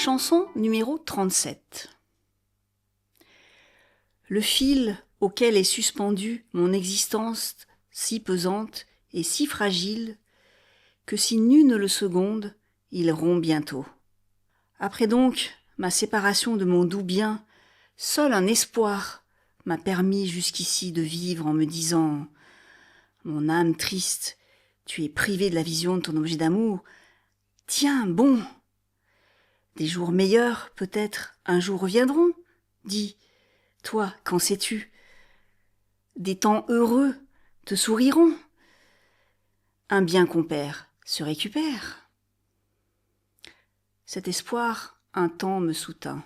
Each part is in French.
Chanson numéro 37. Le fil auquel est suspendue mon existence si pesante et si fragile que si nul ne le seconde, il rompt bientôt. Après donc ma séparation de mon doux bien, seul un espoir m'a permis jusqu'ici de vivre en me disant « Mon âme triste, tu es privée de la vision de ton objet d'amour. Tiens, bon ! Des jours meilleurs, peut-être, un jour reviendront. Dis, toi, qu'en sais-tu ? Des temps heureux te souriront. Un bien qu'on perd se récupère. » Cet espoir, un temps me soutint.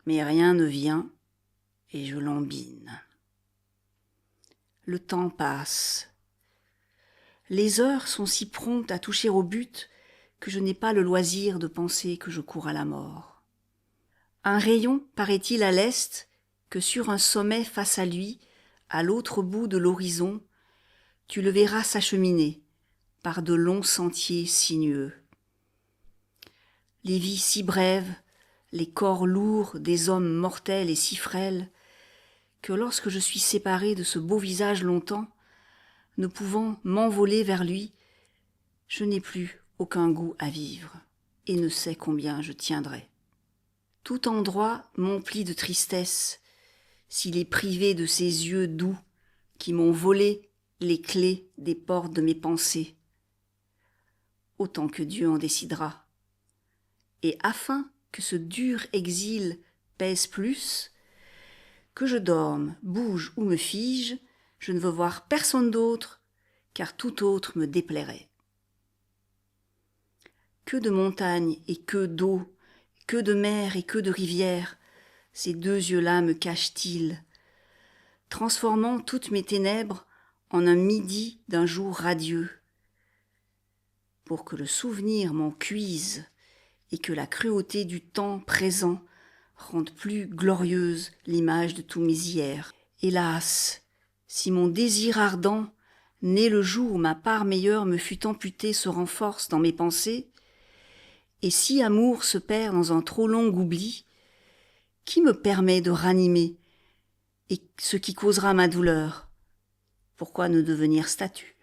Mais rien ne vient et je lambine. Le temps passe. Les heures sont si promptes à toucher au but que je n'ai pas le loisir de penser que je cours à la mort. Un rayon paraît-il à l'est que sur un sommet face à lui, à l'autre bout de l'horizon, tu le verras s'acheminer par de longs sentiers sinueux. Les vies si brèves, les corps lourds des hommes mortels et si frêles, que lorsque je suis séparé de ce beau visage longtemps, ne pouvant m'envoler vers lui, je n'ai plus aucun goût à vivre et ne sais combien je tiendrai. Tout endroit m'emplit de tristesse s'il est privé de ces yeux doux qui m'ont volé les clés des portes de mes pensées. Autant que Dieu en décidera. Et afin que ce dur exil pèse plus, que je dorme, bouge ou me fige, je ne veux voir personne d'autre, car tout autre me déplairait. Que de montagnes et que d'eau, que de mer et que de rivières, ces deux yeux-là me cachent-ils, transformant toutes mes ténèbres en un midi d'un jour radieux, pour que le souvenir m'en cuise et que la cruauté du temps présent rende plus glorieuse l'image de tous mes hier. Hélas, si mon désir ardent, né le jour où ma part meilleure me fut amputée, se renforce dans mes pensées, et si amour se perd dans un trop long oubli, qui me permet de ranimer et ce qui causera ma douleur? Pourquoi ne devenir statue?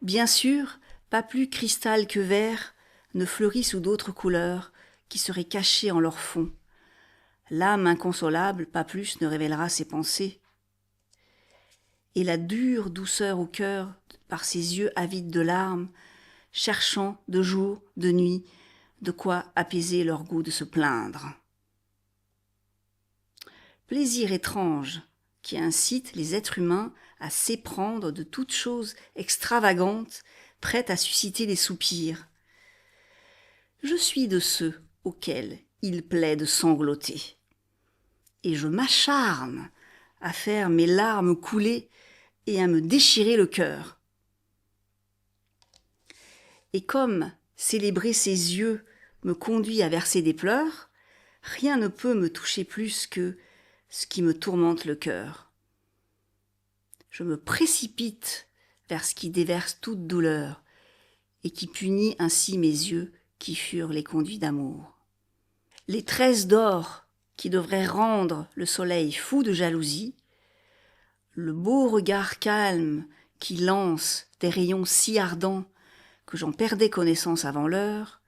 Bien sûr, pas plus cristal que verre ne fleurit sous d'autres couleurs qui seraient cachées en leur fond. L'âme inconsolable, pas plus, ne révélera ses pensées. Et la dure douceur au cœur, par ses yeux avides de larmes, cherchant de jour, de nuit, de quoi apaiser leur goût de se plaindre. Plaisir étrange qui incite les êtres humains à s'éprendre de toutes choses extravagantes, prêtes à susciter des soupirs. Je suis de ceux auxquels il plaît de sangloter. Et je m'acharne à faire mes larmes couler et à me déchirer le cœur. Et comme célébrer ses yeux me conduit à verser des pleurs, rien ne peut me toucher plus que ce qui me tourmente le cœur. Je me précipite vers ce qui déverse toute douleur et qui punit ainsi mes yeux qui furent les conduits d'amour. Les tresses d'or qui devraient rendre le soleil fou de jalousie, le beau regard calme qui lance des rayons si ardents que j'en perdais connaissance avant l'heure,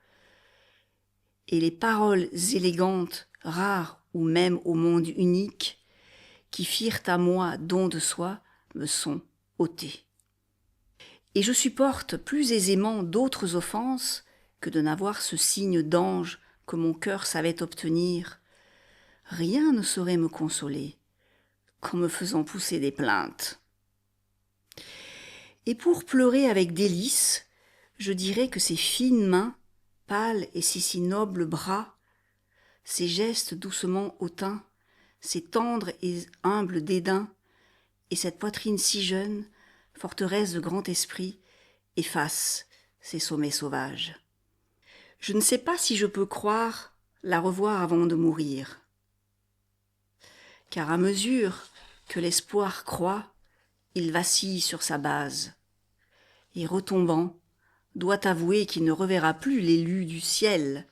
et les paroles élégantes, rares ou même au monde unique, qui firent à moi don de soi, me sont ôtées. Et je supporte plus aisément d'autres offenses que de n'avoir ce signe d'ange que mon cœur savait obtenir. Rien ne saurait me consoler qu'en me faisant pousser des plaintes. Et pour pleurer avec délice, je dirais que ces fines mains, pâles et si nobles bras, ces gestes doucement hautains, ces tendres et humbles dédains, et cette poitrine si jeune, forteresse de grand esprit, effacent ces sommets sauvages. Je ne sais pas si je peux croire la revoir avant de mourir. Car à mesure que l'espoir croît, il vacille sur sa base, et retombant, doit avouer qu'il ne reverra plus l'élu du ciel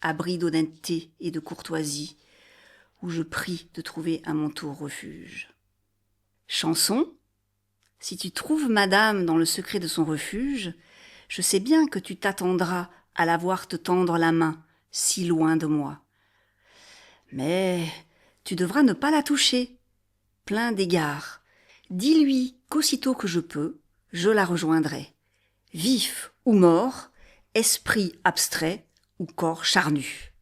abri d'honnêteté et de courtoisie, où je prie de trouver à mon tour refuge. Chanson, si tu trouves madame dans le secret de son refuge, je sais bien que tu t'attendras à la voir te tendre la main, si loin de moi. Mais tu devras ne pas la toucher, plein d'égards. Dis-lui qu'aussitôt que je peux, je la rejoindrai. Vif ou mort, esprit abstrait ou corps charnu.